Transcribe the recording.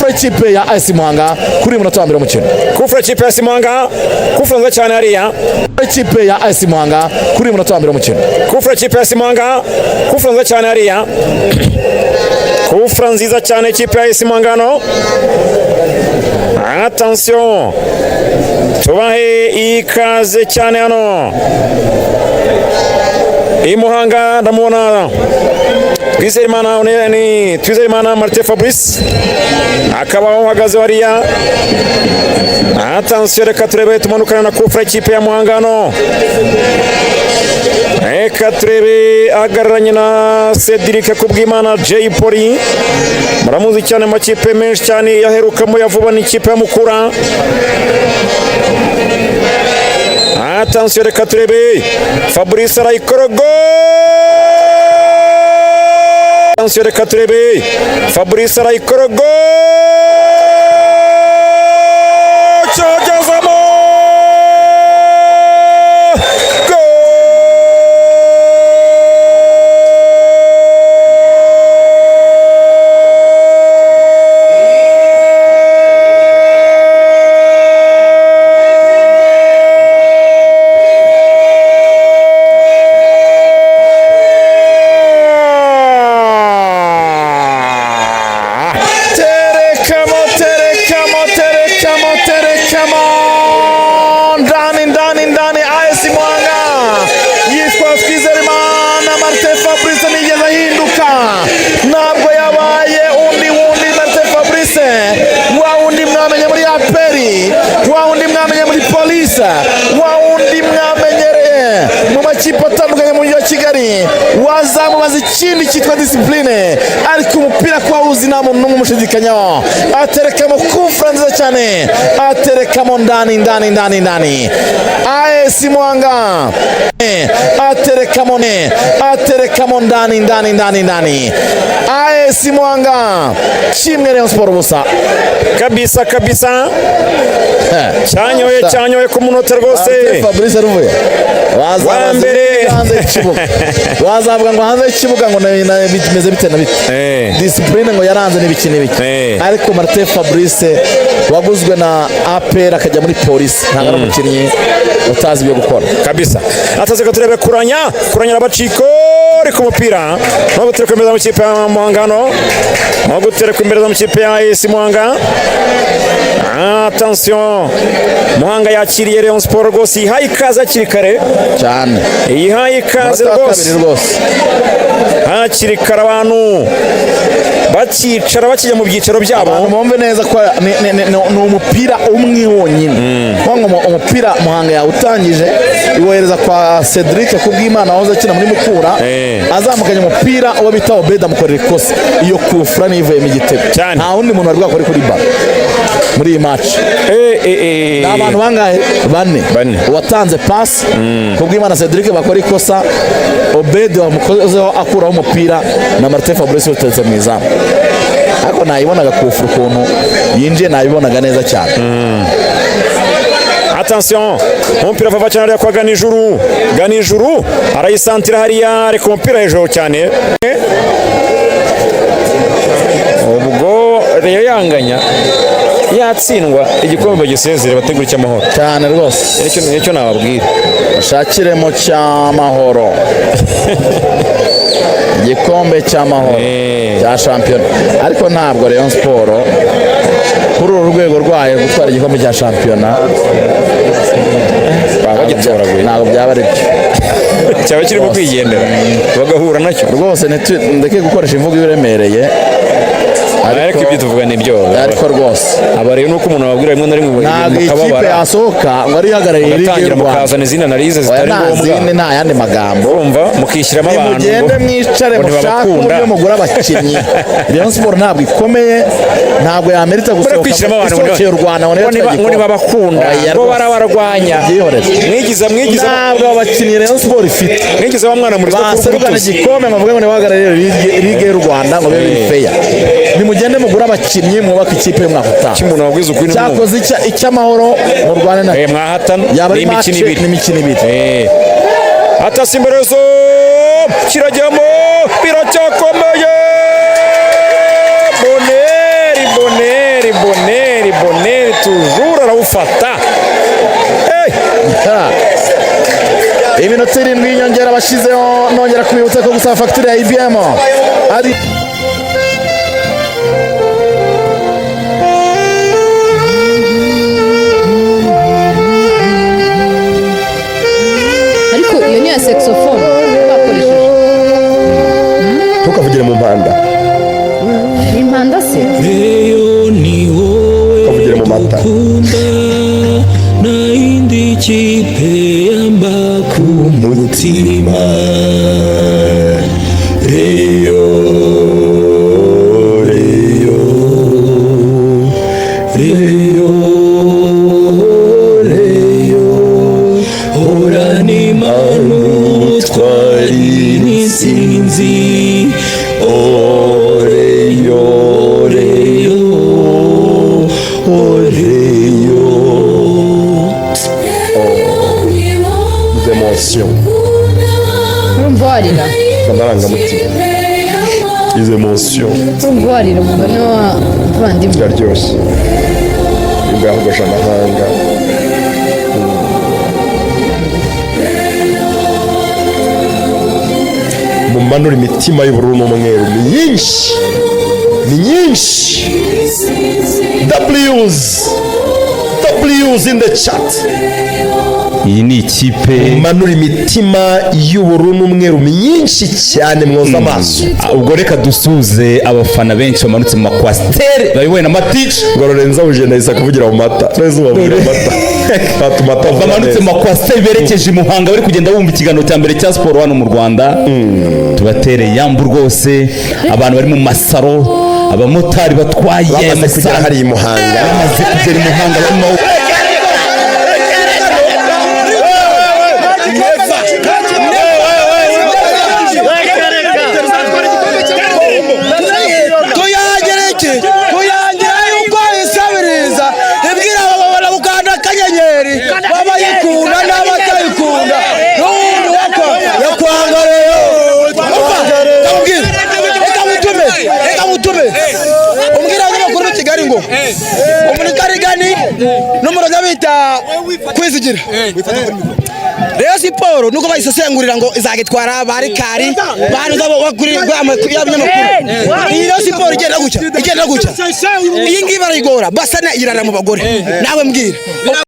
kufra ikipe ya AS Muhanga kuri munota wa mbere w'umukino. Kufra ikipe ya AS Muhanga, kufra nziza cyane hariya. Ikipe ya AS Muhanga kuri munota wa mbere w'umukino. Kufra ikipe ya AS Muhanga, kufra nziza cyane hariya. Kufra nziza cyane ikipe ya AS Muhanga no. Attention. Tubahe ikaze cyane hano. Muhanga ndamubona Twizerimana Martin Fabrice akaba uhagaze hariya. Attention, reka turebe tumanukana na kufra ikipe ya Muhanga no. Reka turebe agararanye na Cedric Kubwimana Jay Polly, muramuzi cyane makipe menshi cyane yaherukamo yavuba n'ikipe ya Mukura. Attention, reka turebe Fabrice arayikorogo. Attention, reka turebe Fabrice arayikorogo. Chogezamo ndani AS Muhanga yitwa Twizerimana Martin Fabrice nigeze ahinduka, ntabwo yabaye undi Martin Fabrice wa undi mwamenye muri APR, wa undi mwamenye muri Police, wa undi mwamenyereye mu makipe atandukanye mu mujyi wa Kigali, wazamubaza ikindi cyitwa discipline, ariko umupira kwa uzi nta muntu n'umwe umushidikanyaho. Aterekamo kufra nziza cyane, aterekamo ndani AS Muhanga, aterekamo ndani AS Muhanga kimwe Rayon Sport busa kabisa cyanyoye ku munota rwose. Fabrice aruvuye wazavuga ngo hanze y'ikibuga ngo bimeze bite na bite, discipline ngo yaranze n'ibiki ariko Martin Fabrice waguzwe na APR akajya muri Police ntabwo ari umukinnyi utazi ibyo gukora kabisa. Ataze ko turebe kuranya n'abaciko ariko umupira no gutereka imbere mu kipe ya Muhanga no gutereka imbere mu kipe ya AS Muhanga. Attention, Muhanga yakiriye Rayon Sport rwose, ihaye ikaze akiri kare cyane, ihaye ikaze rwose hakiri kare, abantu bakicara bakijya mu byicaro byabo. Mumve neza ko ni umupira umwe wonyine, umupira Muhanga yawutangije iwohereza kwa Cedric Kubwimana wahoze akina muri Mukura, azamukanye umupira uwo bita Obeda mukorera ikosa, iyo kufra nivuye mu gitego, nta wundi muntu wari bwakore kuri bar muri iyi match. Abantu bangahe bane watanze pass Kubwimana Cedric bakora ikosa, Obeda wamukozeho akuraho umupira na Martin Fabrice utetse mu izamu, ariko nayibonaga kufra ukuntu yinjiye, nayibonaga neza cyane. Attention, umupira vava cyane kwa Ganijuru arayisantira hariya, ariko umupira hejuru cyane, ubwo rero yanganya yatsindwa igikombe gisezere bategura cy'amahoro cyane rwose. Nicyo nababwira, shakiremo cy'amahoro igikombe cy'amahoro cya shampiyona, ariko ntabwo Rayon Sport kuri uru rwego rwayo gutwara igikombe cya shampiyona ntabwo byaba ari byo, cyaba kirimo kwigendera bagahura nacyo rwose. Ndeke gukoresha imvugo iremereye, ariko ibyo tuvuga ni byo, ariko rwose aba rero nuko umuntu ababwira rimwe na rimwe ntabwo ikipe yasohoka ngo ari ihagarariye Ligue y'u Rwanda, mukazana izina analize zitari ngombwa, nta yandi magambo urumva, mukishyiramo abantu mugende mwicare mushaka uburyo mugura abakinnyi. Rayon Sport ntabwo ikomeye, ntabwo yamerita gusohoka isokeye u Rwanda ngo ntibabakunda bo barabarwanya. Mwigiza ntabwo abakinnyi Rayon Sport ifite, mwigiza wa mwana muri baserukana igikombe bavuga ngo ntibahagarariye Ligue y'u Rwanda ngo bibe fair. Nimugende mugura abakinnyi mwubaka ikipe y'umwaka utaha. Kimuntu wabwiza ukuri cyakoze icy'amahoro mu Rwanda na mwahatana n'imikino ibiri. Atasi imberezo kirajyamo biracyakomeye, Boneri boneri toujours arawufata. Iminota 7 y'inyongera bashizeho, nongera kubibutsa ko gusaba fagitire ya IBM ari ariko iyo ni ya saxophone bakoresheje. Ntukavugire mu mpanda, Ni impanda se? ukavugire mu mata. Naindi kipe yamba ku mutima Reyo Reyo Reyo Reyo Orani manu twari nisinzi Oreyo Reyo Oreyo Des émotions, Urumva warira? amarangamutima, izo émotions Urumva warira umugani w'abavandimwe? biraryoshye, imbwa yahogosha amahanga. Mumanura imitima y'ubururu n'umweru myinshi, ni nyinshi. W's in the chat. iyi ni ikipe Mumanura imitima y'ubururu n'umweru myinshi cyane, mwoza amaso. ubwo reka dusuze abafana benshi bamanutse mu makwasiteri bayobowe na Matici ngo Lorenzo Bugenda yisa kuvugira mu mata. Lorenzo bavugira amata. Batuma atavuga bamanutse mu neza. makwasiteri berekeje i Muhanga bari kugenda bumva ikiganiro cya mbere cya siporo hano mu Rwanda. Tubatere yambu rwose, abantu bari mu masaro, abamotari batwaye Bamaze kugera hariya i Muhanga. bamaze kugera i Muhanga barimo tuyangira yuko isabiriza ibwira ababona gukanda akanyenyeri babayikunda n'abatayikunda n'ubundi yakwanga rero reka mutume umbwira abanyamakuru b'i Kigali ngo umunikarigani n'umuroza bita kwizigira Rayon Sport nuko bayisesengurira ngo izagitwara barikari bantu bakuri y'abanyamakuru. Iyi Rayon Sport igenda gutya iyi ngiyi barayigora basa na irara mu bagore nawe mbwira